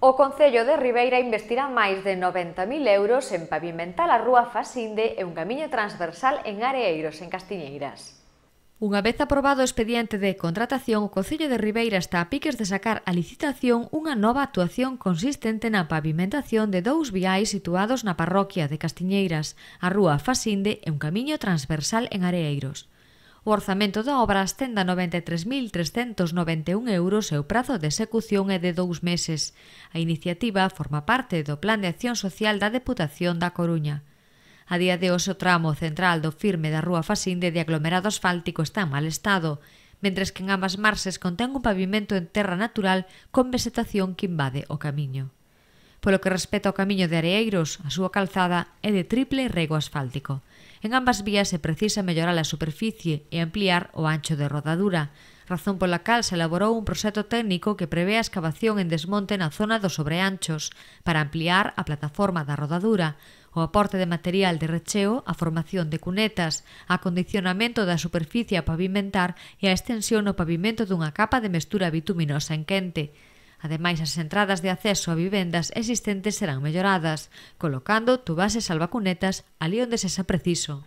O Concello de Ribeira investirá máis de 90.000 euros en pavimentar a rúa Fasinde e un camiño transversal en Areeiros, en Castiñeiras. Unha vez aprobado o expediente de contratación, o Concello de Ribeira está a piques de sacar a licitación unha nova actuación consistente na pavimentación de 2 viais situados na parroquia de Castiñeiras, a rúa Fasinde e un camiño transversal en Areeiros. O orzamento da obra ascende a 93.391 euros e o prazo de execución é de 2 meses. A iniciativa forma parte do Plan de Acción Social da Deputación da Coruña. A día de hoxe o tramo central do firme da rúa Fasinde de aglomerado asfáltico está en mal estado, mentres que en ambas marxes contén un pavimento en terra natural con vegetación que invade o camiño. Polo que respecta ao camiño de Areeiros, a súa calzada é de triple rego asfáltico. En ambas vías se precisa mellorar a superficie e ampliar o ancho de rodadura, razón pola cal se elaborou un proxecto técnico que prevé a escavación en desmonte na zona dos sobreanchos para ampliar a plataforma da rodadura, o aporte de material de recheo, a formación de cunetas, acondicionamento da superficie a pavimentar e a extensión no pavimento dunha capa de mestura bituminosa en quente. Ademais, as entradas de acceso a vivendas existentes serán melloradas, colocando tubases salvacunetas ali onde sexa preciso.